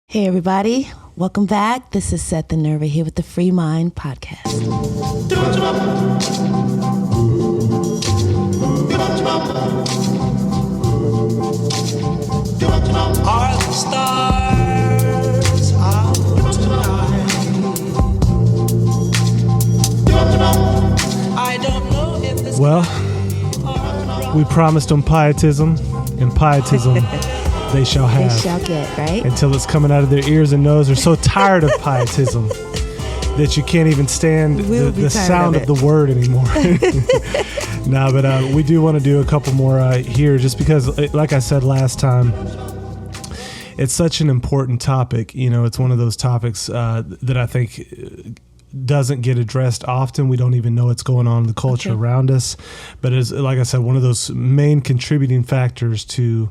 Hey everybody, welcome back. This is Seth and Nerva here with the Freemind podcast. Are the stars out tonight? I don't know if this. Well, we promised them pietism, and pietism they shall have. They shall get, right? Until it's coming out of their ears and nose. They're so tired of pietism that you can't even stand the sound of the word anymore. No, but we do want to do a couple more here just because, like I said last time, it's such an important topic. You know, it's one of those topics that I think doesn't get addressed often. We don't even know what's going on in the culture around us. But it's, like I said, one of those main contributing factors to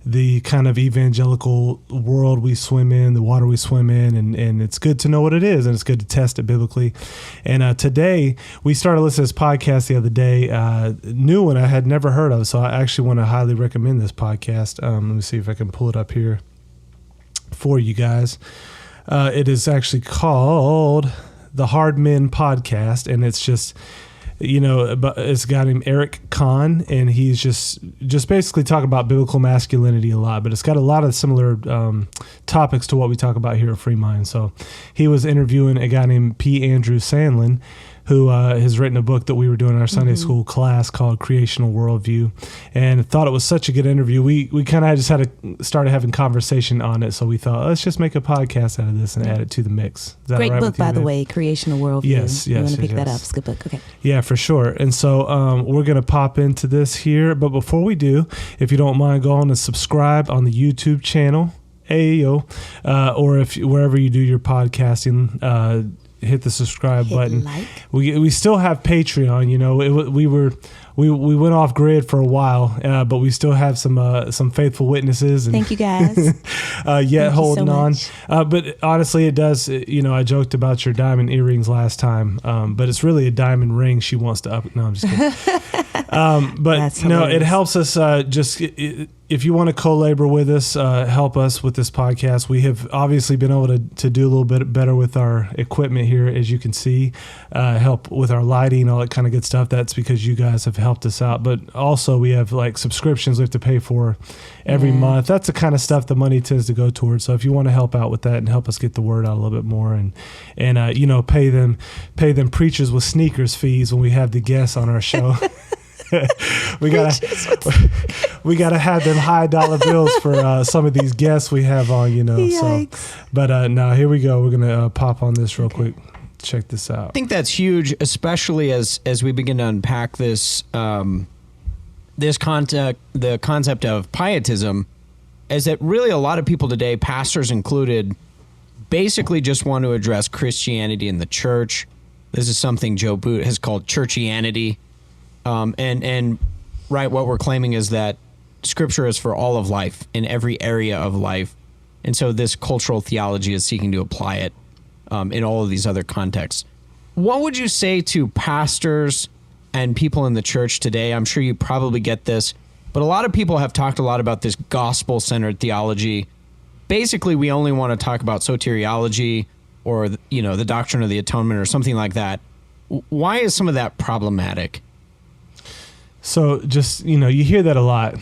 the kind of evangelical world we swim in, the water we swim in, and it's good to know what it is, and it's good to test it biblically. And today, we started listening to this podcast the other day, new one I had never heard of, so I actually want to highly recommend this podcast. Let me see if I can pull it up here for you guys. It is actually called the Hard Men Podcast, and it's just, you know, it's a guy named Eric Kahn, and he's just basically talking about biblical masculinity a lot, but it's got a lot of similar topics to what we talk about here at Freemind. So he was interviewing a guy named P. Andrew Sandlin, who has written a book that we were doing in our Sunday school class called Creational Worldview, and thought it was such a good interview. We kind of just started having conversation on it, so we thought, let's just make a podcast out of this and add it to the mix. Is that Great right book, by the way, Creational Worldview. Yes. You want to pick that up? It's a good book. Okay. Yeah, for sure. And so we're going to pop into this here, but before we do, if you don't mind, go on and subscribe on the YouTube channel, or if wherever you do your podcasting, hit the subscribe button. Like. We still have Patreon. You know, we went off grid for a while, but we still have some faithful witnesses. And Thank you guys. yet holding so on. much. But honestly, it does. You know, I joked about your diamond earrings last time, but it's really a diamond ring she wants to up. No, I'm just kidding. But no, it helps us if you want to co-labor with us, help us with this podcast. We have obviously been able to do a little bit better with our equipment here, as you can see, help with our lighting, all that kind of good stuff. That's because you guys have helped us out. But also we have like subscriptions we have to pay for every month. That's the kind of stuff the money tends to go towards. So if you want to help out with that and help us get the word out a little bit more, and you know, pay them preachers with sneakers fees when we have the guests on our show. we gotta have them high dollar bills for some of these guests we have on, you know. Yikes. So, but now here we go. We're gonna pop on this real quick. Check this out. I think that's huge, especially as we begin to unpack this the concept of pietism, is that really a lot of people today, pastors included, basically just want to address Christianity in the church. This is something Joe Boot has called churchianity. And right, what we're claiming is that Scripture is for all of life, in every area of life. And so this cultural theology is seeking to apply it in all of these other contexts. What would you say to pastors and people in the church today? I'm sure you probably get this, but a lot of people have talked a lot about this gospel-centered theology. Basically, we only want to talk about soteriology or, you know, the doctrine of the atonement or something like that. Why is some of that problematic? So just, you know, you hear that a lot,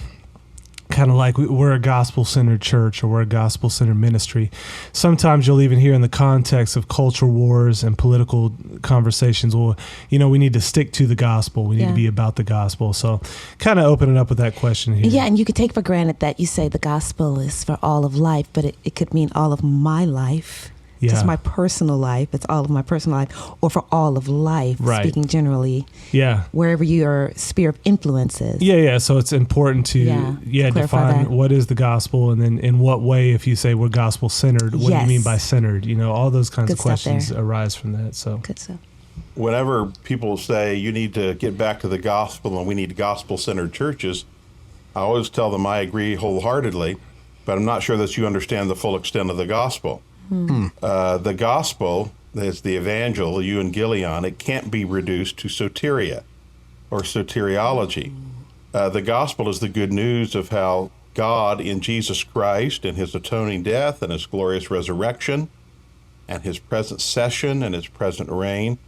kind of like we're a gospel-centered church or we're a gospel-centered ministry. Sometimes you'll even hear in the context of culture wars and political conversations, well, you know, we need to stick to the gospel. We need to be about the gospel. So kind of open it up with that question here. Yeah, and you could take for granted that you say the gospel is for all of life, but it could mean all of my life. Just my personal life. It's all of my personal life, or for all of life, speaking generally. Yeah. Wherever your sphere of influence is. Yeah. So it's important to define what is the gospel, and then in what way, if you say we're gospel centered, what do you mean by centered? You know, all those kinds of questions arise from that. So good stuff. Whenever people say you need to get back to the gospel and we need gospel centered churches, I always tell them I agree wholeheartedly, but I'm not sure that you understand the full extent of the gospel. The gospel is the evangel, the euangelion. It can't be reduced to soteria or soteriology. The gospel is the good news of how God in Jesus Christ and his atoning death and his glorious resurrection and his present session and his present reign,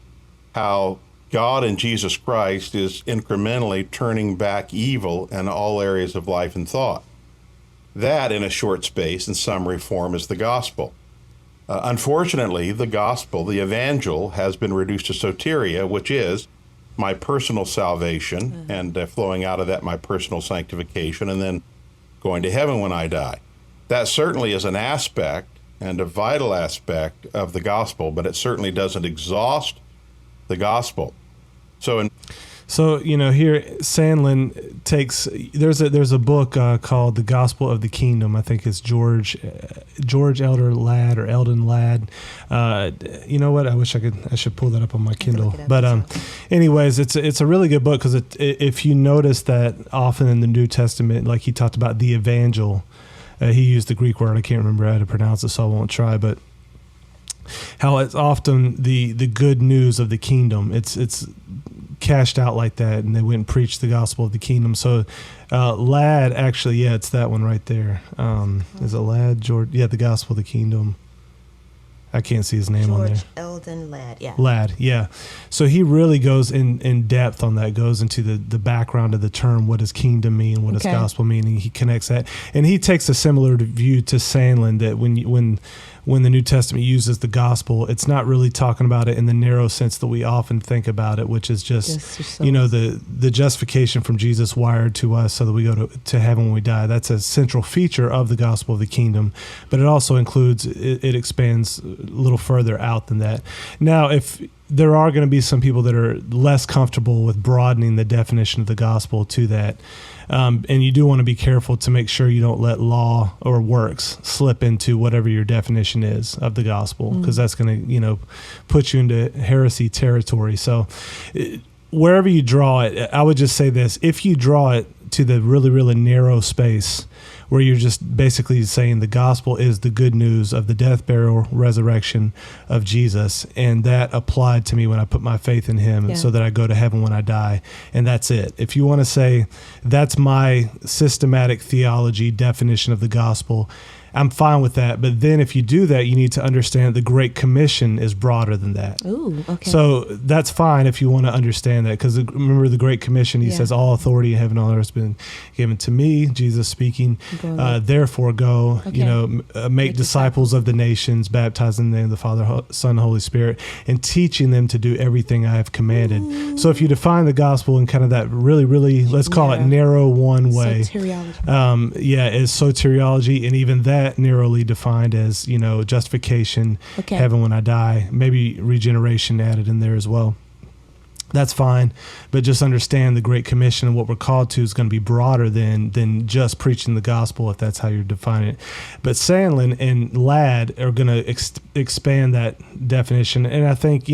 how God in Jesus Christ is incrementally turning back evil in all areas of life and thought. That, in a short space, in summary form, is the gospel. Unfortunately, the gospel, the evangel, has been reduced to soteria, which is my personal salvation, and flowing out of that, my personal sanctification, and then going to heaven when I die. That certainly is an aspect and a vital aspect of the gospel, but it certainly doesn't exhaust the gospel. So here Sandlin takes, there's a book called The Gospel of the Kingdom. I think it's George Elder Ladd or Eldon Ladd. You know what? I should pull that up on my Kindle. But anyways, it's a really good book because if you notice that often in the New Testament, like he talked about the evangel, he used the Greek word. I can't remember how to pronounce it, so I won't try, but how it's often the good news of the kingdom. It's cashed out like that, and they went and preached the gospel of the kingdom. So Ladd, actually, it's that one right there. Is it Ladd, George? Yeah, the gospel of the kingdom. I can't see his name on there. George Eldon Ladd, yeah. Ladd, yeah. So he really goes in depth on that, goes into the background of the term, what does kingdom mean, what does gospel mean, and he connects that. And he takes a similar view to Sandlin, that when the New Testament uses the gospel, it's not really talking about it in the narrow sense that we often think about it, which is just the justification from Jesus wired to us so that we go to heaven when we die. That's a central feature of the gospel of the kingdom, but it also includes, it expands a little further out than that. Now, if there are going to be some people that are less comfortable with broadening the definition of the gospel to that, and you do want to be careful to make sure you don't let law or works slip into whatever your definition is of the gospel, because that's going to, put you into heresy territory. So wherever you draw it, I would just say this: if you draw it to the really, really narrow space where you're just basically saying the gospel is the good news of the death, burial, resurrection of Jesus, and that applied to me when I put my faith in him so that I go to heaven when I die, and that's it. If you want to say that's my systematic theology definition of the gospel, I'm fine with that. But then if you do that, you need to understand the Great Commission is broader than that. Ooh, okay. So that's fine if you want to understand that, because remember the Great Commission, he says, all authority in heaven and on earth has been given to me, Jesus speaking. Therefore go, make disciples of the nations, baptizing in the name of the Father, Son, and Holy Spirit, and teaching them to do everything I have commanded. Ooh. So if you define the gospel in kind of that really, really, let's call it narrow one way. Soteriology. Is soteriology, and even that narrowly defined as, justification, heaven when I die, maybe regeneration added in there as well. That's fine, but just understand the Great Commission and what we're called to is going to be broader than just preaching the gospel, if that's how you're defining it. But Sandlin and Ladd are going to expand that definition, and I think,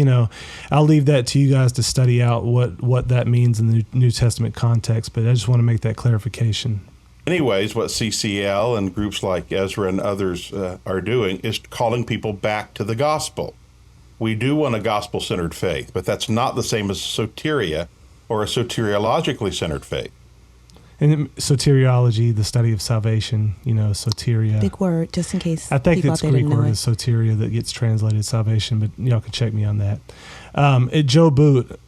I'll leave that to you guys to study out what that means in the New Testament context, but I just want to make that clarification. Anyways, what CCL and groups like Ezra and others are doing is calling people back to the gospel. We do want a gospel-centered faith, but that's not the same as soteria or a soteriologically centered faith. And soteriology, the study of salvation, soteria. Big word, just in case. I think it's Greek word is soteria that gets translated salvation, but y'all can check me on that. Joe Boot,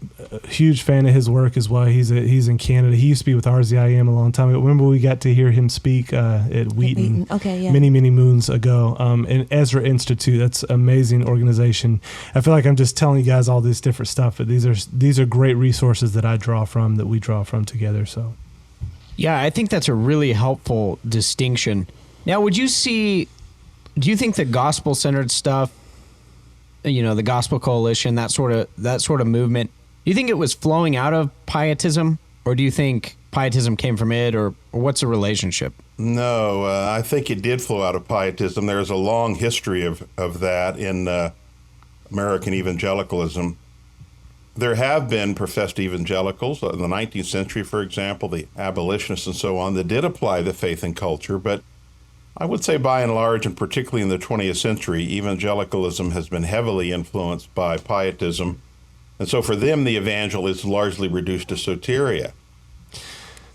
huge fan of his work as well. He's in Canada. He used to be with RZIM a long time ago. Remember we got to hear him speak at Wheaton many, many moons ago. And Ezra Institute, that's an amazing organization. I feel like I'm just telling you guys all this different stuff, but these are great resources that we draw from together. So. Yeah, I think that's a really helpful distinction. Now, do you think the gospel-centered stuff, the Gospel Coalition, that sort of movement, do you think it was flowing out of pietism, or do you think pietism came from it, or what's the relationship? No, I think it did flow out of pietism. There's a long history of that in American evangelicalism. There have been professed evangelicals in the 19th century, for example, the abolitionists and so on, that did apply the faith and culture, but I would say by and large, and particularly in the 20th century, evangelicalism has been heavily influenced by pietism. And so for them, the evangel is largely reduced to soteria.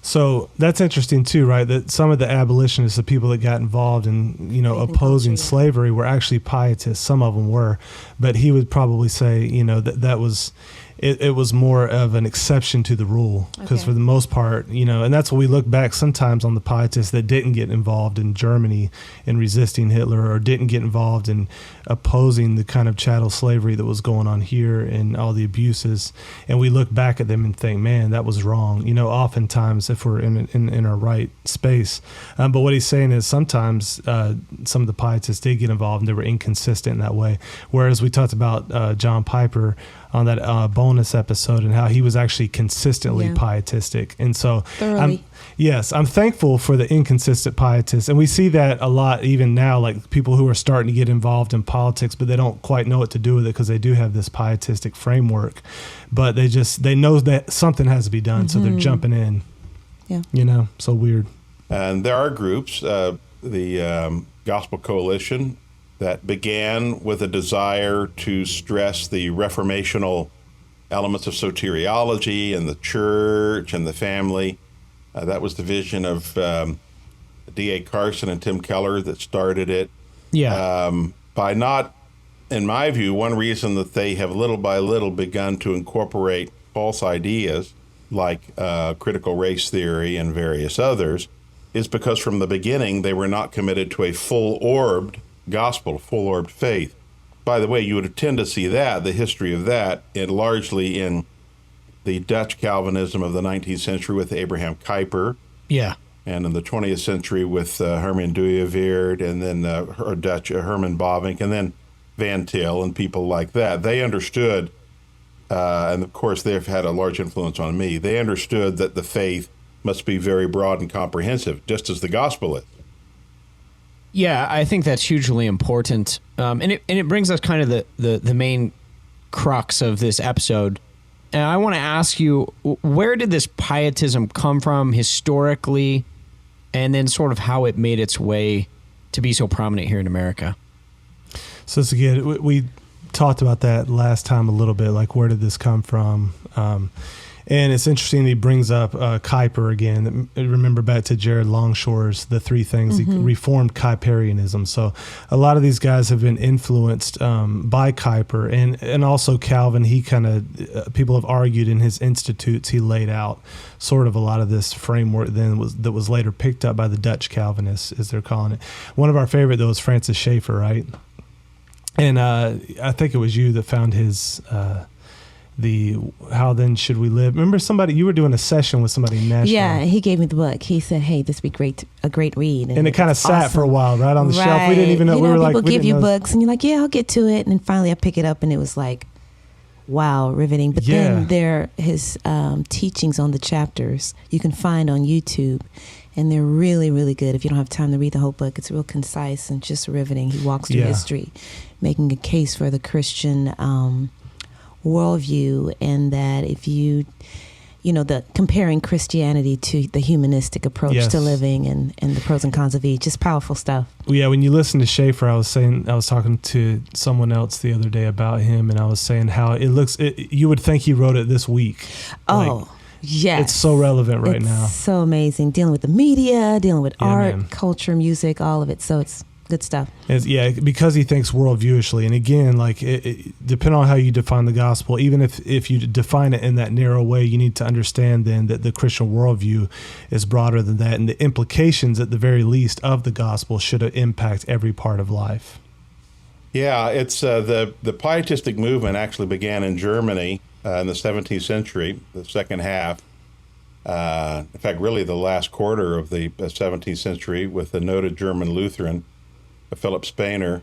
So that's interesting too, right? That some of the abolitionists, the people that got involved in, opposing slavery, were actually pietists. Some of them were, but he would probably say, that was, it was more of an exception to the rule, because for the most part, and that's what we look back sometimes on the pietists that didn't get involved in Germany in resisting Hitler, or didn't get involved in opposing the kind of chattel slavery that was going on here and all the abuses. And we look back at them and think, man, that was wrong. Oftentimes if we're in our right space. But what he's saying is sometimes some of the pietists did get involved and they were inconsistent in that way. Whereas we talked about John Piper on that bonus episode and how he was actually consistently pietistic. And so I'm thankful for the inconsistent pietists. And we see that a lot even now, like people who are starting to get involved in politics, but they don't quite know what to do with it because they do have this pietistic framework. But they know that something has to be done, so they're jumping in. Yeah. So weird. And there are groups, the Gospel Coalition, that began with a desire to stress the reformational elements of soteriology and the church and the family. That was the vision of D.A. Carson and Tim Keller that started it. By not, in my view, one reason that they have little by little begun to incorporate false ideas like critical race theory and various others is because from the beginning they were not committed to a full-orbed gospel, full-orbed faith. By the way, you would tend to see the history of that, largely in the Dutch Calvinism of the 19th century with Abraham Kuyper. Yeah. And in the 20th century with Herman Dooyeweerd, and then Dutch Herman Bavinck, and then Van Til and people like that. They understood, and of course they've had a large influence on me, they understood that the faith must be very broad and comprehensive, just as the gospel is. Yeah, I think that's hugely important. And it brings us kind of the main crux of this episode. And I want to ask you, where did this pietism come from historically, and then sort of how it made its way to be so prominent here in America? So this again, we talked about that last time a little bit, like where did this come from? And it's interesting he brings up Kuyper again. Remember back to Jared Longshore's The Three Things, he reformed Kuyperianism. So a lot of these guys have been influenced by Kuyper, and also Calvin. He kind of, people have argued in his institutes, he laid out sort of a lot of this framework that was later picked up by the Dutch Calvinists, as they're calling it. One of our favorite, though, is Francis Schaeffer, right? And I think it was you that found his... the How Then Should We Live. Remember you were doing a session with somebody in Nashville. Yeah, he gave me the book. He said, hey, this would be a great read. And it kind of sat for a while, right on the shelf. We didn't even know. People give you books and you're like, yeah, I'll get to it. And then finally I pick it up and it was like, wow, riveting. But then his teachings on the chapters you can find on YouTube. And they're really, really good. If you don't have time to read the whole book, it's real concise and just riveting. He walks through history, making a case for the Christian worldview, and that if the comparing Christianity to the humanistic approach to living and the pros and cons of each, just powerful stuff. Yeah, when you listen to Schaeffer, I was talking to someone else the other day about him, and I was saying how you would think he wrote it this week. Oh, yes. It's so relevant right now. So amazing. Dealing with the media, dealing with art, culture, music, all of it. So it's good stuff. Because he thinks worldviewishly. And again, like depending on how you define the gospel, even if you define it in that narrow way, you need to understand then that the Christian worldview is broader than that, and the implications at the very least of the gospel should impact every part of life. Yeah, it's the pietistic movement actually began in Germany in the 17th century, the second half. In fact, really the last quarter of the 17th century, with the noted German Lutheran, Philip Spener.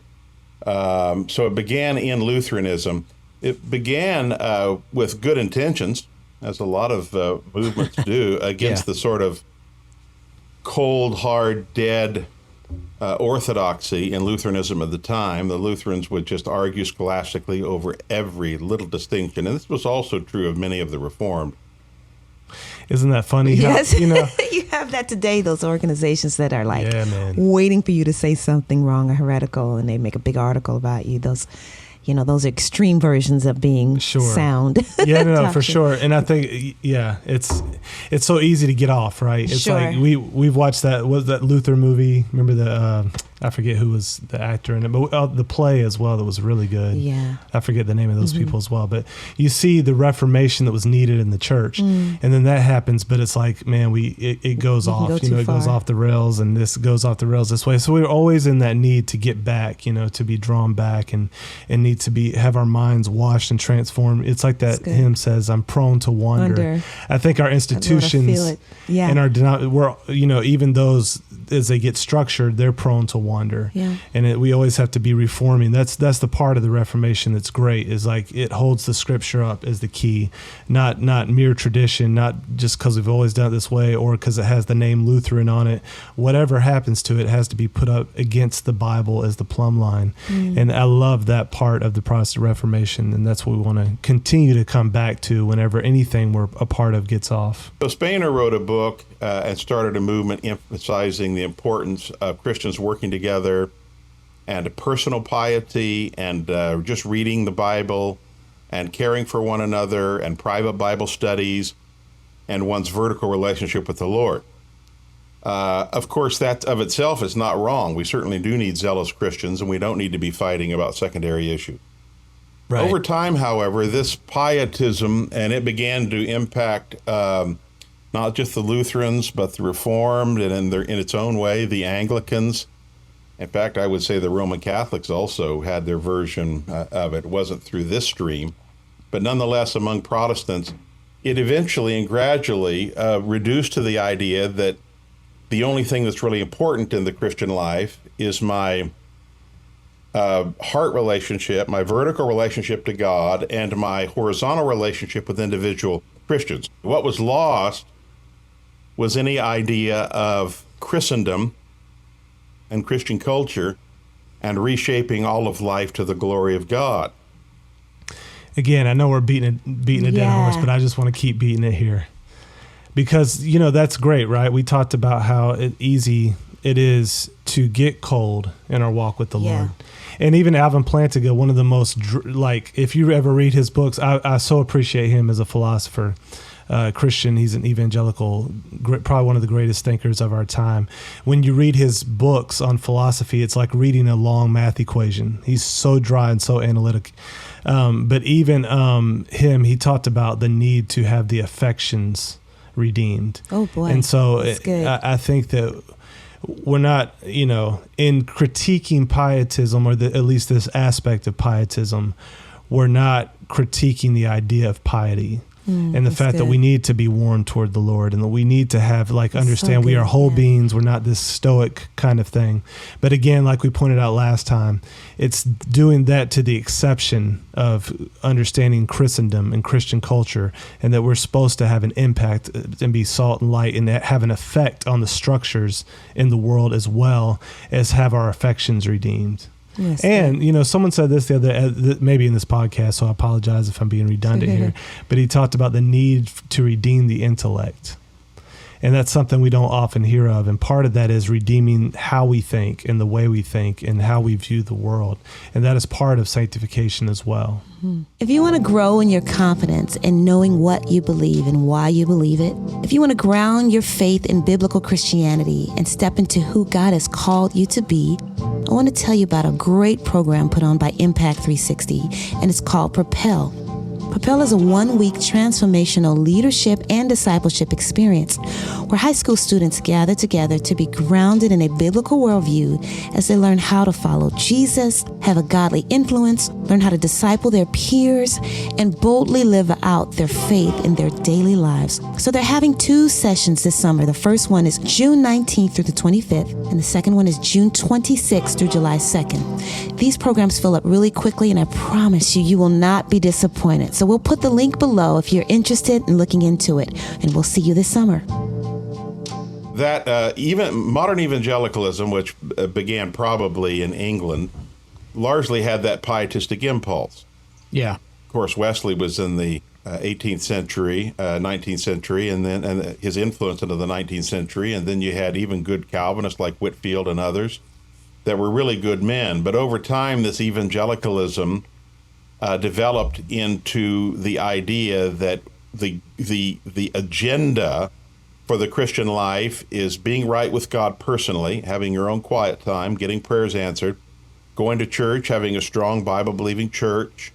So it began in Lutheranism. It began with good intentions, as a lot of movements do, against the sort of cold, hard, dead orthodoxy in Lutheranism at the time. The Lutherans would just argue scholastically over every little distinction. And this was also true of many of the Reformed. Isn't that funny? Yes. You have that today, those organizations that are like waiting for you to say something wrong or heretical, and they make a big article about you. Those, those are extreme versions of being sound. Yeah, no, for sure. And I think, it's so easy to get off, right? It's like we've watched that Luther movie. Remember I forget who was the actor in it, but the play as well that was really good. Yeah. I forget the name of those people as well. But you see the Reformation that was needed in the church. And then that happens, but it's like, man, it goes off. It goes off the rails, and this goes off the rails this way. So we're always in that need to get back, to be drawn back and need to have our minds washed and transformed. It's like that hymn says, I'm prone to wander. I think our institutions and our even those, as they get structured, they're prone to wander. Yeah. And we always have to be reforming. That's the part of the Reformation that's great, is like it holds the scripture up as the key, not mere tradition, not just because we've always done it this way or because it has the name Lutheran on it. Whatever happens to it has to be put up against the Bible as the plumb line. And I love that part of the Protestant Reformation, and that's what we want to continue to come back to whenever anything we're a part of gets off. So Spener wrote a book and started a movement emphasizing the importance of Christians working together and personal piety and just reading the Bible and caring for one another and private Bible studies and one's vertical relationship with the Lord. Of course, that of itself is not wrong. We certainly do need zealous Christians, and we don't need to be fighting about secondary issues. Right. Over time, however, this pietism, and it began to impact not just the Lutherans, but the Reformed, and in its own way, the Anglicans. In fact, I would say the Roman Catholics also had their version of it. It wasn't through this stream, but nonetheless, among Protestants, it eventually and gradually reduced to the idea that the only thing that's really important in the Christian life is my heart relationship, my vertical relationship to God, and my horizontal relationship with individual Christians. What was lost was any idea of Christendom and Christian culture and reshaping all of life to the glory of God. Again, I know we're beating a dead horse, but I just want to keep beating it here. Because, that's great, right? We talked about how easy it is to get cold in our walk with the Lord. And even Alvin Plantinga, one of the most, if you ever read his books, I so appreciate him as a philosopher. Christian, he's an evangelical, probably one of the greatest thinkers of our time. When you read his books on philosophy, it's like reading a long math equation. He's so dry and so analytic. But even him, he talked about the need to have the affections redeemed. Oh boy. And so I think that we're not, in critiquing pietism, or at least this aspect of pietism, we're not critiquing the idea of piety. And the fact that we need to be warmed toward the Lord, and that we need to have, understand we are whole beings. We're not this stoic kind of thing. But again, like we pointed out last time, it's doing that to the exception of understanding Christendom and Christian culture, and that we're supposed to have an impact and be salt and light and have an effect on the structures in the world, as well as have our affections redeemed. Yes, and, someone said this the other, maybe in this podcast, so I apologize if I'm being redundant here, but he talked about the need to redeem the intellect. And that's something we don't often hear of. And part of that is redeeming how we think and the way we think and how we view the world. And that is part of sanctification as well. If you want to grow in your confidence in knowing what you believe and why you believe it, if you want to ground your faith in biblical Christianity and step into who God has called you to be, I want to tell you about a great program put on by Impact 360, and it's called Propel. Propel is a one-week transformational leadership and discipleship experience where high school students gather together to be grounded in a biblical worldview as they learn how to follow Jesus, have a godly influence, learn how to disciple their peers, and boldly live out their faith in their daily lives. So they're having 2 sessions this summer. The first one is June 19th through the 25th, and the second one is June 26th through July 2nd. These programs fill up really quickly, and I promise you will not be disappointed. So we'll put the link below if you're interested in looking into it, and we'll see you this summer. That even modern evangelicalism, which began probably in England, largely had that pietistic impulse. Yeah. Of course, Wesley was in the 18th century, 19th century, and his influence into the 19th century, and then you had even good Calvinists like Whitefield and others that were really good men. But over time, this evangelicalism developed into the idea that the agenda for the Christian life is being right with God personally, having your own quiet time, getting prayers answered, going to church, having a strong Bible-believing church,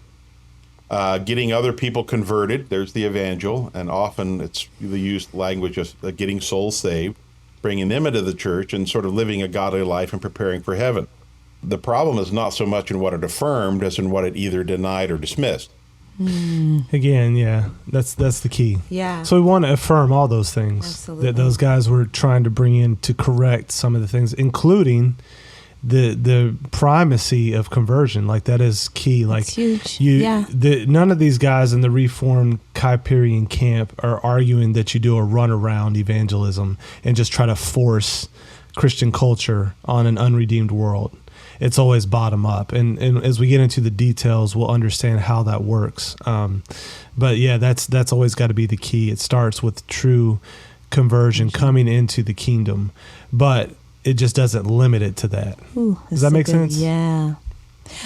getting other people converted. There's the evangel, and often it's the used language of getting souls saved, bringing them into the church and sort of living a godly life and preparing for heaven. The problem is not so much in what it affirmed as in what it either denied or dismissed. Again, yeah, that's the key. Yeah. So we want to affirm all those things Absolutely. that those guys were trying to bring in to correct some of the things, including the primacy of conversion. Like, that is key. Like, it's huge. None of these guys in the Reformed Kuyperian camp are arguing that you do a runaround evangelism and just try to force Christian culture on an unredeemed world. It's always bottom up. And as we get into the details, we'll understand how that works. But yeah, that's always got to be the key. It starts with true conversion, coming into the kingdom, but it just doesn't limit it to that. Ooh, does that make sense? Yeah.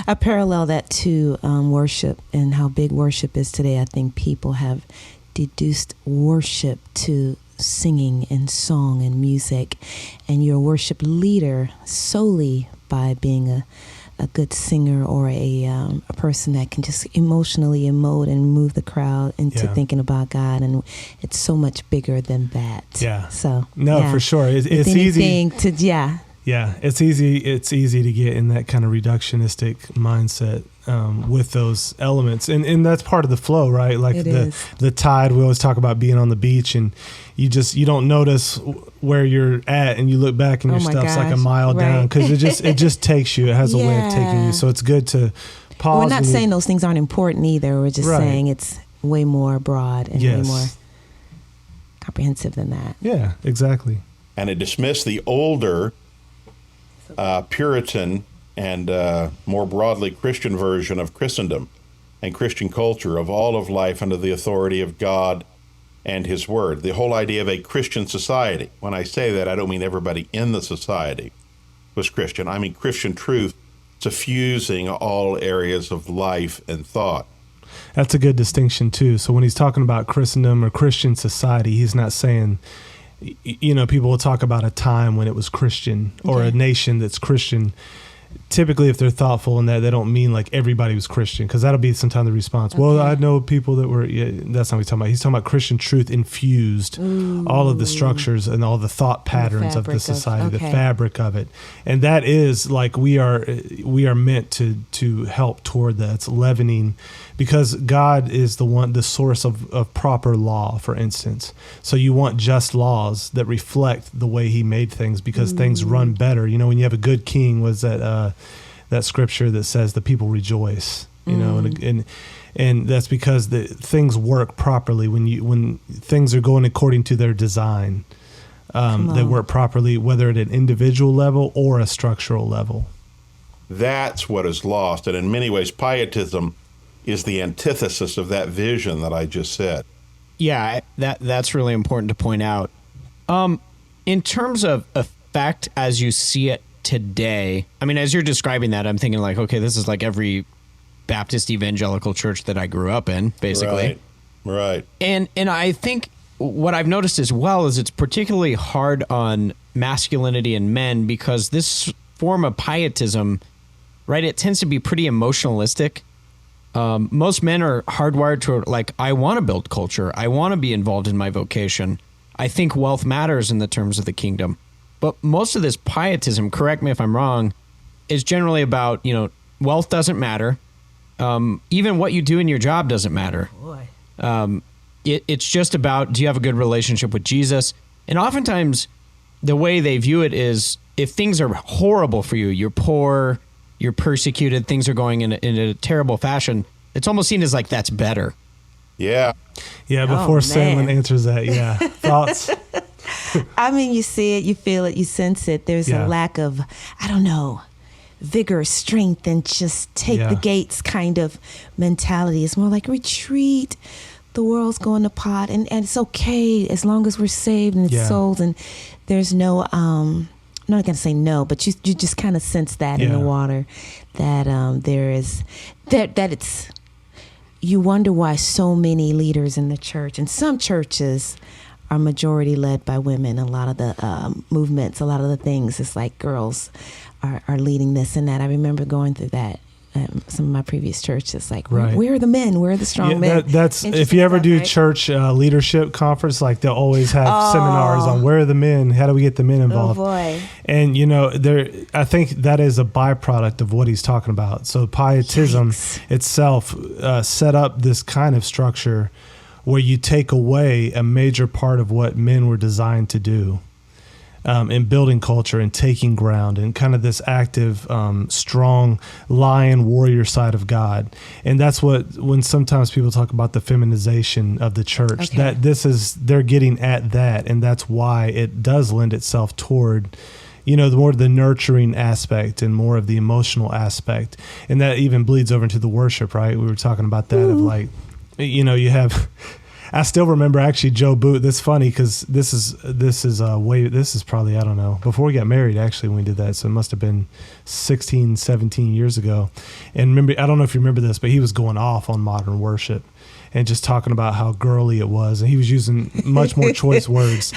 I parallel that to worship and how big worship is today. I think people have deduced worship to singing and song and music, and you're a worship leader solely by being a good singer or a person that can just emotionally emote and move the crowd into thinking about God. And it's so much bigger than that. Yeah. So for sure. It's easy to Yeah, it's easy. It's easy to get in that kind of reductionistic mindset with those elements, and that's part of the flow, right? Like the tide. We always talk about being on the beach, and you don't notice where you're at, and you look back, and your stuff's like a mile down because it just takes you. It has a way of taking you. So it's good to pause. We're not saying those things aren't important either. We're just saying it's way more broad and way more comprehensive than that. Yeah, exactly. And it dismissed the older Puritan and more broadly Christian version of Christendom and Christian culture of all of life under the authority of God and His Word. The whole idea of a Christian society. When I say that, I don't mean everybody in the society was Christian. I mean Christian truth suffusing all areas of life and thought. That's a good distinction too. So when he's talking about Christendom or Christian society, he's not saying, people will talk about a time when it was Christian or a nation that's Christian. Typically, if they're thoughtful in that, they don't mean like everybody was Christian, because that'll be sometimes the response. Okay. Well, I know people that were, that's not what he's talking about. He's talking about Christian truth infused all of the structures and all the thought patterns of the society, the fabric of it. And that is like we are meant to help toward that. It's leavening, because God is the source of proper law, for instance. So you want just laws that reflect the way He made things, because things run better. When you have a good king, was that scripture that says the people rejoice, and that's because things work properly when things are going according to their design. They work properly, whether at an individual level or a structural level. That's what is lost, and in many ways, pietism is the antithesis of that vision that I just said. Yeah, that's really important to point out. In terms of effect as you see it today, I mean, as you're describing that, I'm thinking like, okay, this is like every Baptist evangelical church that I grew up in, basically. Right. And I think what I've noticed as well is it's particularly hard on masculinity and men, because this form of pietism, right, it tends to be pretty emotionalistic. Most men are hardwired to like, I want to build culture. I want to be involved in my vocation. I think wealth matters in the terms of the kingdom. But most of this pietism, correct me if I'm wrong, is generally about, wealth doesn't matter. Even what you do in your job doesn't matter. It's just about, do you have a good relationship with Jesus? And oftentimes the way they view it is, if things are horrible for you, you're poor, you're persecuted, things are going in a terrible fashion, it's almost seen as like that's better. Yeah. Yeah, before Sandlin answers that, thoughts? I mean, you see it, you feel it, you sense it. There's a lack of, vigor, strength, and just take the gates kind of mentality. It's more like retreat. The world's going to pot, and it's okay as long as we're saved and it's souls. And there's no, I'm not going to say no, but you just kind of sense that in the water, that there is, that it's you wonder why so many leaders in the church, and some churches are majority led by women. A lot of the movements, a lot of the things, it's like girls are leading this and that. I remember going through that. Some of my previous churches, like, where are the men? Where are the strong men? That's if you ever do church leadership conference, like they'll always have seminars on where are the men? How do we get the men involved? Oh boy! And I think that is a byproduct of what he's talking about. So pietism itself set up this kind of structure where you take away a major part of what men were designed to do. In building culture and taking ground and kind of this active, strong lion warrior side of God. And that's when sometimes people talk about the feminization of the church, that they're getting at that. And that's why it does lend itself toward, more of the nurturing aspect and more of the emotional aspect. And that even bleeds over into the worship, right? We were talking about that of like, you have... I still remember actually Joe Boot. That's funny because this is probably, I don't know, before we got married actually when we did that. So it must have been 16, 17 years ago. And remember, I don't know if you remember this, but he was going off on modern worship and just talking about how girly it was. And he was using much more choice words.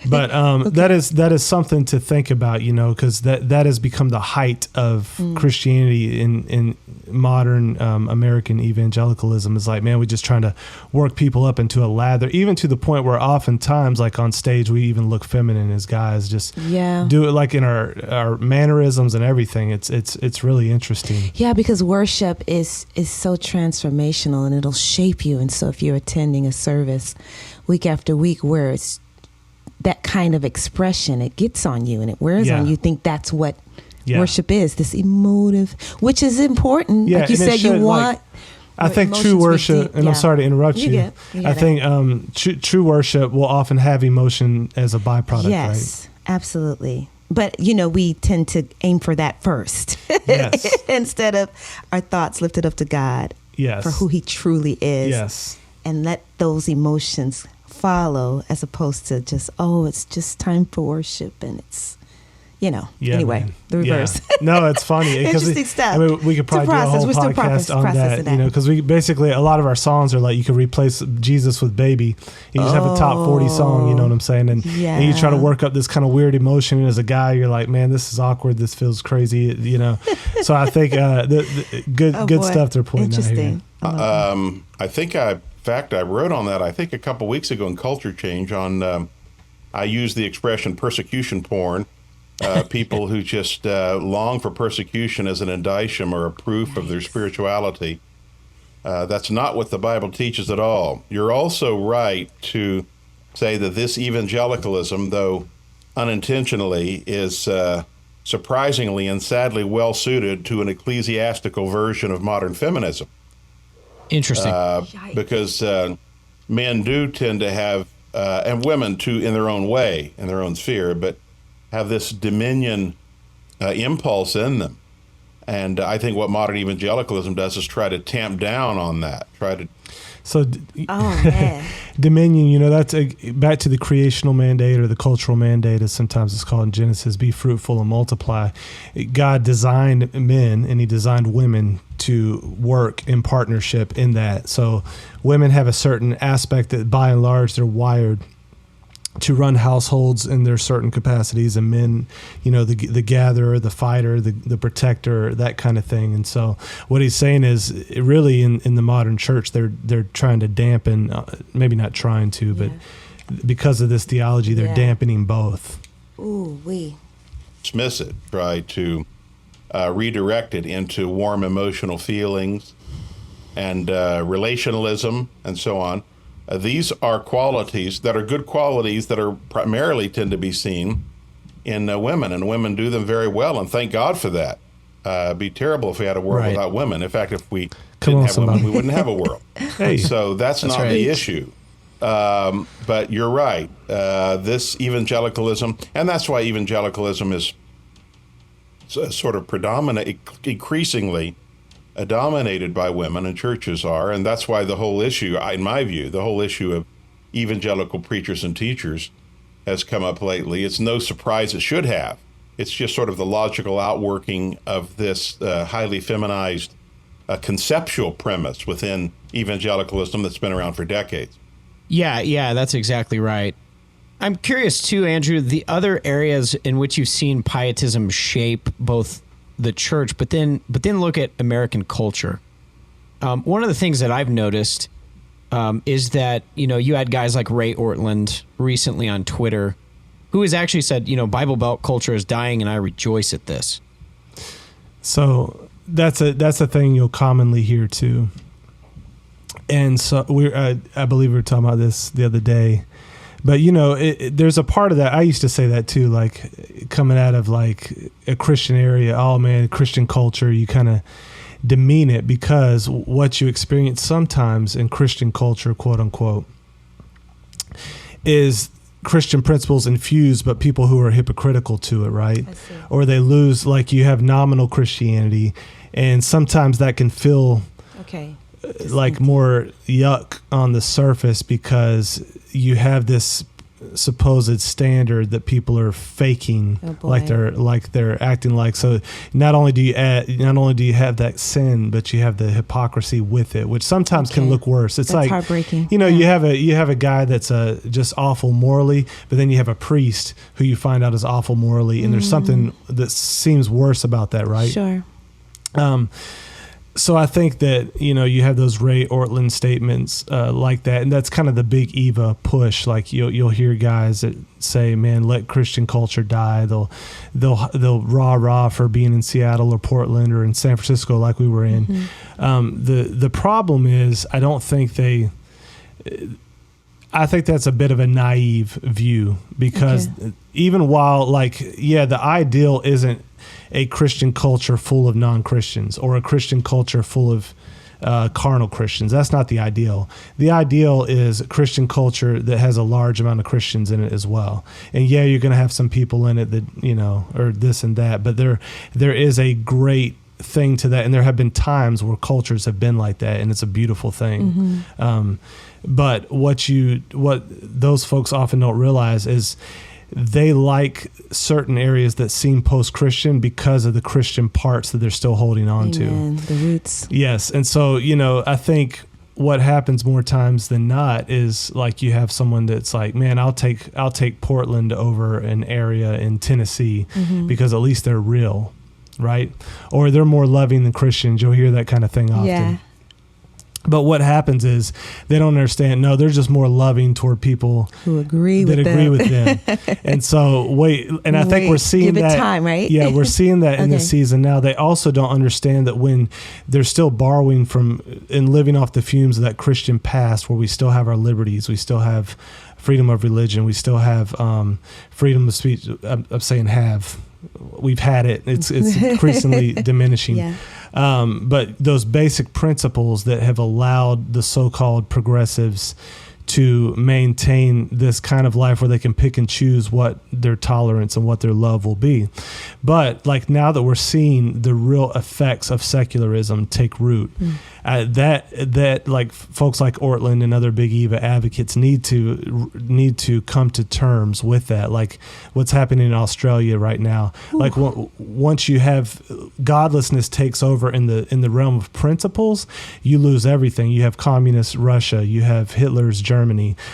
But that is something to think about, because that has become the height of Christianity in modern American evangelicalism. Is like, man, we're just trying to work people up into a lather, even to the point where oftentimes, like on stage, we even look feminine as guys, just do it like in our mannerisms and everything. It's really interesting. Yeah, because worship is so transformational and it'll shape you. And so if you're attending a service week after week where it's that kind of expression, it gets on you and it wears on you. Think that's what worship is, this emotive, which is important. Yeah, like you said, you want. I think true worship, and I'm sorry to interrupt you. I think true worship will often have emotion as a byproduct, right? Yes, absolutely. But, we tend to aim for that first. Yes. Instead of our thoughts lifted up to God. Yes. For who he truly is. Yes. And let those emotions follow as opposed to just, it's just time for worship and it's, anyway, man. The reverse. Yeah. No, it's funny. Interesting stuff. I mean, we could probably do a whole podcast on that, because we basically, a lot of our songs are like, you could replace Jesus with Baby. You just have a top 40 song, you know what I'm saying? And you try to work up this kind of weird emotion. And as a guy, you're like, man, this is awkward. This feels crazy, So I think good stuff they're pointing out here. I think I wrote on that, I think a couple weeks ago in Culture Change I used the expression persecution porn. People who just long for persecution as an indicium or a proof of their spirituality. That's not what the Bible teaches at all. You're also right to say that this evangelicalism, though unintentionally, is surprisingly and sadly well suited to an ecclesiastical version of modern feminism. Interesting. Because men do tend to have, and women too in their own way, in their own sphere, but have this dominion impulse in them. And I think what modern evangelicalism does is try to tamp down on that, dominion, that's back to the creational mandate or the cultural mandate, as sometimes it's called in Genesis, be fruitful and multiply. God designed men and he designed women to work in partnership in that. So women have a certain aspect that by and large they're wired to run households in their certain capacities, and men, the gatherer, the fighter, the protector, that kind of thing. And so what he's saying is really in the modern church, they're trying to dampen, maybe not trying to, but because of this theology, they're dampening both. Dismiss it, try to redirect it into warm emotional feelings and relationalism and so on. These are qualities that are good qualities that are primarily tend to be seen in women, and women do them very well, and thank God for that. It'd be terrible if we had a world without women. In fact, if we didn't have women, we wouldn't have a world. So that's not the issue. But you're right. This evangelicalism, and that's why evangelicalism is sort of increasingly dominated by women, and churches are, and that's why the whole issue, in my view, the whole issue of evangelical preachers and teachers has come up lately. It's no surprise it should have. It's just sort of the logical outworking of this highly feminized conceptual premise within evangelicalism that's been around for decades. Yeah, that's exactly right. I'm curious too, Andrew, the other areas in which you've seen pietism shape both the church, but then look at American culture. One of the things that I've noticed is that, you had guys like Ray Ortland recently on Twitter who has actually said, Bible Belt culture is dying and I rejoice at this. So that's a thing you'll commonly hear too. And so I believe we were talking about this the other day, but there's a part of that. I used to say that too, like coming out of like a Christian area. Oh man, Christian culture, you kind of demean it because what you experience sometimes in Christian culture, quote unquote, is Christian principles infused, but people who are hypocritical to it, right? Or they lose, like you have nominal Christianity, and sometimes that can feel like more yuck on the surface because you have this supposed standard that people are faking, like they're acting like. So not only do you have that sin, but you have the hypocrisy with it, which sometimes can look worse. It's like heartbreaking. You have a guy that's just awful morally, but then you have a priest who you find out is awful morally, and there's something that seems worse about that, right? Sure. So I think that, you have those Ray Ortland statements like that, and that's kind of the big Eva push. Like you'll hear guys that say, "Man, let Christian culture die." They'll rah for being in Seattle or Portland or in San Francisco like we were in. Mm-hmm. The problem is I think that's a bit of a naive view because even while the ideal isn't a Christian culture full of non-Christians or a Christian culture full of carnal Christians. That's not the ideal. The ideal is a Christian culture that has a large amount of Christians in it as well. And you're going to have some people in it that, or this and that, but there is a great thing to that. And there have been times where cultures have been like that, and it's a beautiful thing. Mm-hmm. But what those folks often don't realize is they like certain areas that seem post-Christian because of the Christian parts that they're still holding on to. The roots. Yes. And so, I think what happens more times than not is like you have someone that's like, man, I'll take Portland over an area in Tennessee because at least they're real, right? Or they're more loving than Christians. You'll hear that kind of thing often. Yeah. But what happens is they don't understand. No, they're just more loving toward people who agree with them. And so I think we're seeing give that. It time, right? Yeah, we're seeing that in this season now. They also don't understand that when they're still borrowing from and living off the fumes of that Christian past, where we still have our liberties, we still have freedom of religion, we still have freedom of speech. I'm saying have. We've had it. It's increasingly diminishing. Yeah. But those basic principles that have allowed the so-called progressives to maintain this kind of life where they can pick and choose what their tolerance and what their love will be. But now that we're seeing the real effects of secularism take root, that folks like Ortland and other Big Eva advocates need to come to terms with that. Like what's happening in Australia right now. Ooh. Once you have godlessness takes over in the realm of principles, you lose everything. You have communist Russia, you have Hitler's Germany.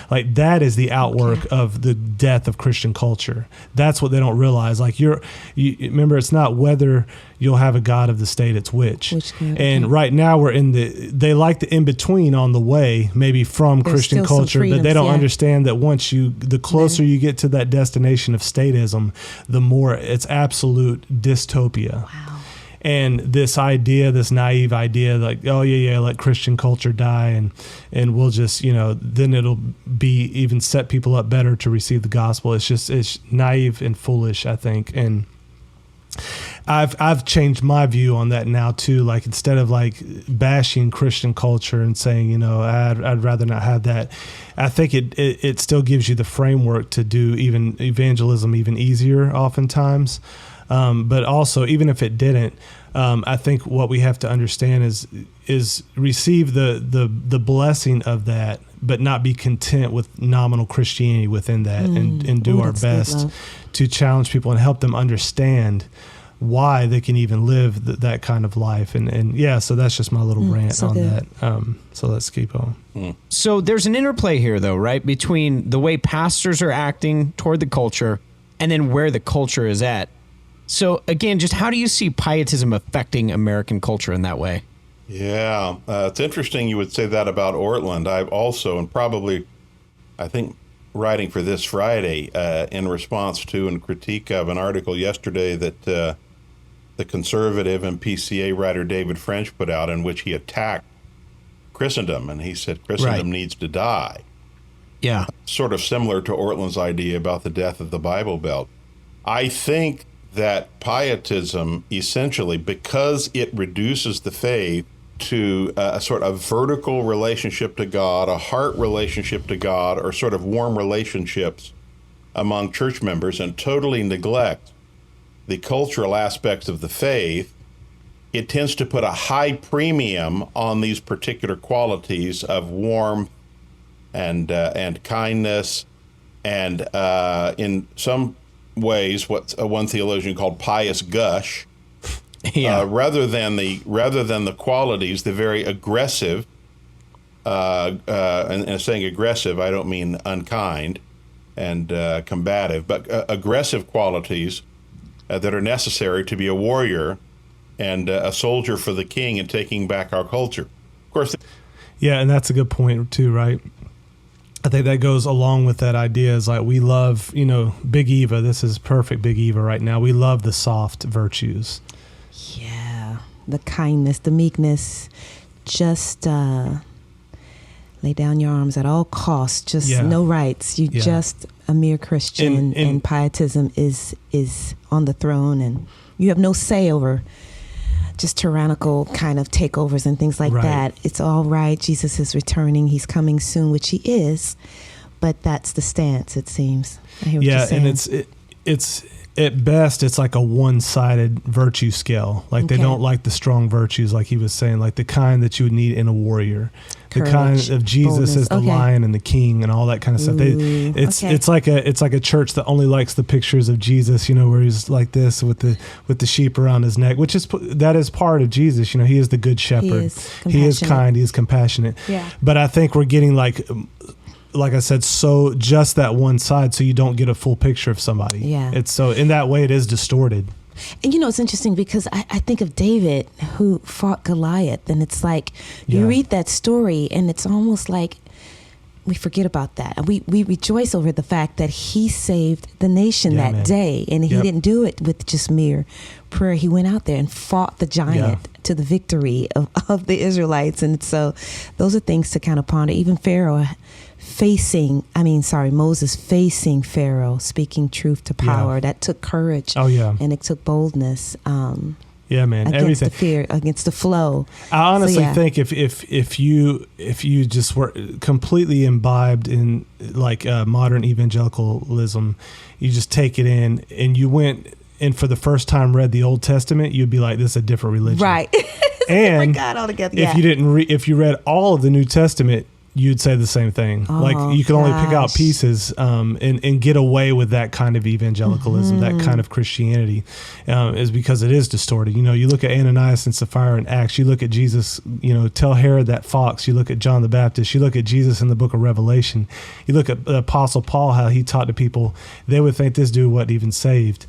That is the outwork of the death of Christian culture. That's what they don't realize. You remember, it's not whether you'll have a God of the state, it's which. And right now we're they like the in-between on the way, maybe from There's Christian culture, but they don't understand that the closer you get to that destination of statism, the more it's absolute dystopia. Wow. And this naive idea, let Christian culture die, and we'll just, then it'll be even set people up better to receive the gospel. It's naive and foolish, I think. And I've changed my view on that now too. Instead of bashing Christian culture and saying, I'd rather not have that. I think it still gives you the framework to do even evangelism even easier oftentimes. But also, even if it didn't, I think what we have to understand is receive the blessing of that, but not be content with nominal Christianity within that, and do our best to challenge people and help them understand why they can even live that kind of life. And yeah, so that's just my little rant so on good. that. So let's keep on. So there's an interplay here, though, right? Between the way pastors are acting toward the culture and then where the culture is at. So again, just how do you see pietism affecting American culture in that way? Yeah, it's interesting you would say that about Ortland. I've also, and probably, I think, writing for This Friday in response to and critique of an article yesterday that the conservative and PCA writer David French put out, in which he attacked Christendom, and he said Christendom needs to die. Yeah. Sort of similar to Ortland's idea about the death of the Bible Belt. I think that pietism, essentially, because it reduces the faith to a sort of vertical relationship to God, a heart relationship to God, or sort of warm relationships among church members, and totally neglects the cultural aspects of the faith, it tends to put a high premium on these particular qualities of warmth and kindness, and in some ways, what one theologian called pious gush. Yeah. Rather than the qualities, the very aggressive, and saying aggressive, I don't mean unkind and combative, but aggressive qualities that are necessary to be a warrior and a soldier for the king and taking back our culture. Of course. Yeah, and that's a good point too, right? I think that goes along with that idea is like we love, Big Eva. This is perfect Big Eva right now. We love the soft virtues. Yeah, the kindness, the meekness, just lay down your arms at all costs, just no rights. You just a mere Christian, and pietism is on the throne, and you have no say over just tyrannical kind of takeovers and things like that. It's all right. Jesus is returning. He's coming soon, which he is, but that's the stance, it seems. I hear what you're saying. And it's at best, it's like a one-sided virtue scale. Like they don't like the strong virtues, like he was saying, like the kind that you would need in a warrior. Courage, the kind of Jesus boldness. As the lion and the king and all that kind of stuff. It's like a church that only likes the pictures of Jesus, where he's like this with the sheep around his neck, that is part of Jesus. He is the good shepherd. He is kind. He is compassionate. Yeah. But I think we're getting like I said, so just that one side, so you don't get a full picture of somebody. Yeah. It's so in that way it is distorted. And it's interesting because I think of David who fought Goliath, and it's like you read that story and it's almost like we forget about that. And we rejoice over the fact that he saved the nation that day, and he didn't do it with just mere prayer. He went out there and fought the giant to the victory of the Israelites. And so those are things to kind of ponder. Even Moses facing Pharaoh, speaking truth to power. That took courage. Oh, yeah. And it took boldness. Against everything. The fear, against the flow. I honestly think if you just were completely imbibed in modern evangelicalism, you just take it in and you went and for the first time read the Old Testament, you'd be like, this is a different religion. Right. And God altogether. If you didn't if you read all of the New Testament, you'd say the same thing. You can only pick out pieces and get away with that kind of evangelicalism, that kind of Christianity, is because it is distorted. You look at Ananias and Sapphira in Acts, you look at Jesus, tell Herod that fox, you look at John the Baptist, you look at Jesus in the book of Revelation, you look at the Apostle Paul, how he taught to people, they would think this dude wasn't even saved.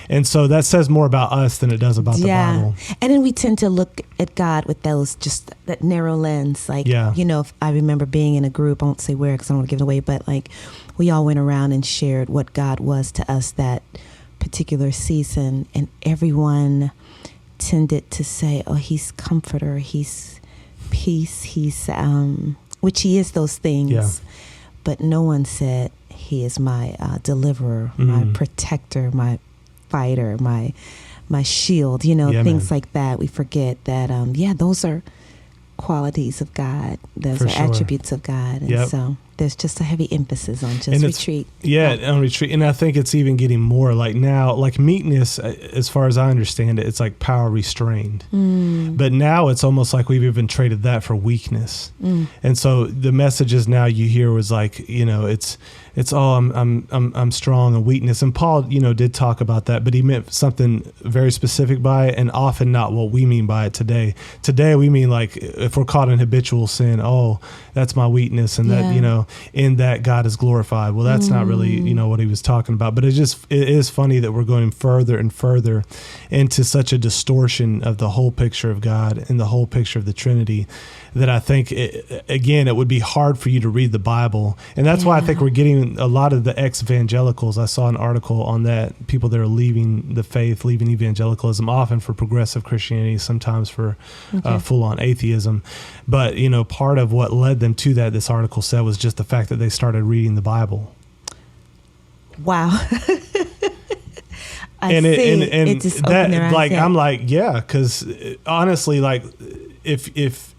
And so that says more about us than it does about the Bible. And then we tend to look at God with that narrow lens. If I remember being in a group, I won't say where because I don't want to give it away, but we all went around and shared what God was to us that particular season, and everyone tended to say, oh, he's comforter, he's peace, he's which he is those things, but no one said he is my deliverer, my protector, my fighter, my shield, things like that. We forget that those are qualities of God. Those are attributes of God. And there's just a heavy emphasis on just retreat. On retreat. And I think it's even getting more like now, like meekness, as far as I understand it, it's like power restrained. But now it's almost like we've even traded that for weakness. And so the messages now you hear was like, it's all I'm strong and weakness. And Paul, did talk about that, but he meant something very specific by it, and often not what we mean by it today. Today we mean like if we're caught in habitual sin, oh, that's my weakness, and that in that God is glorified. Well, that's not really what he was talking about. But it is funny that we're going further and further into such a distortion of the whole picture of God and the whole picture of the Trinity, that I think, it would be hard for you to read the Bible. And that's why I think we're getting a lot of the ex-evangelicals. I saw an article on that, people that are leaving the faith, leaving evangelicalism, often for progressive Christianity, sometimes for full-on atheism. But, part of what led them to that, this article said, was just the fact that they started reading the Bible. Wow. And it just opened their eyes. Like, I'm like, yeah, because honestly, like, if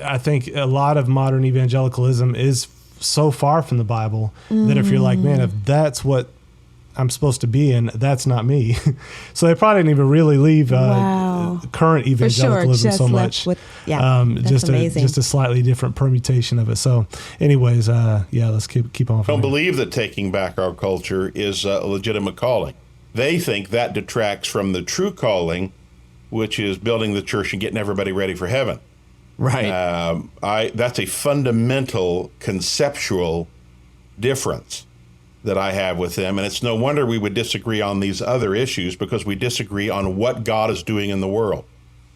I think a lot of modern evangelicalism is so far from the Bible that if you're like, man, if that's what I'm supposed to be in, that's not me. So they probably didn't even really leave current evangelicalism so much. Just a slightly different permutation of it. So anyways, let's keep on. I don't believe that taking back our culture is a legitimate calling. They think that detracts from the true calling, which is building the church and getting everybody ready for heaven. Right. That's a fundamental conceptual difference that I have with them. And it's no wonder we would disagree on these other issues, because we disagree on what God is doing in the world.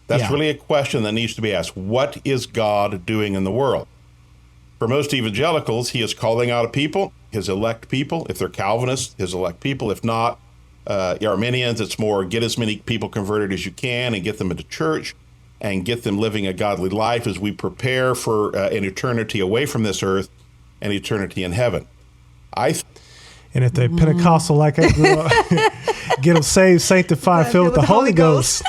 That's really a question that needs to be asked. What is God doing in the world? For most evangelicals, he is calling out a people, his elect people. If they're Calvinists, his elect people. If not, Arminians, it's more get as many people converted as you can and get them into church and get them living a godly life as we prepare for an eternity away from this earth and eternity in heaven. And if they're Pentecostal like I grew up, get them saved, sanctified, filled with the Holy Ghost.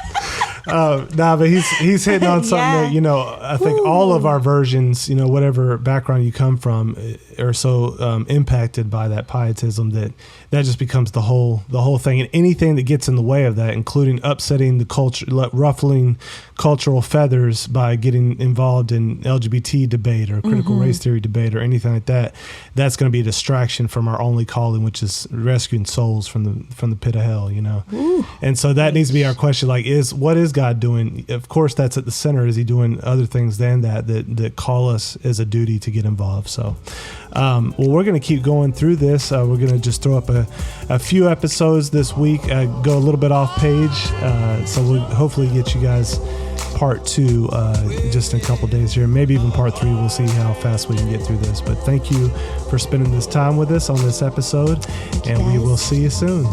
But he's hitting on something that, I think all of our versions, whatever background you come from, are so impacted by that pietism that just becomes the whole thing. And anything that gets in the way of that, including upsetting the culture, ruffling cultural feathers by getting involved in LGBT debate or critical race theory debate or anything like that, that's going to be a distraction from our only calling, which is rescuing souls from the pit of hell, Ooh, and so that needs to be our question, like, what is God doing? Of course, that's at the center. Is he doing other things than that call us as a duty to get involved? So, we're going to keep going through this. We're going to just throw up a few episodes this week, go a little bit off page. So we'll hopefully get you guys part 2 just in a couple days here, maybe even part 3. We'll see how fast we can get through this. But thank you for spending this time with us on this episode, and we will see you soon.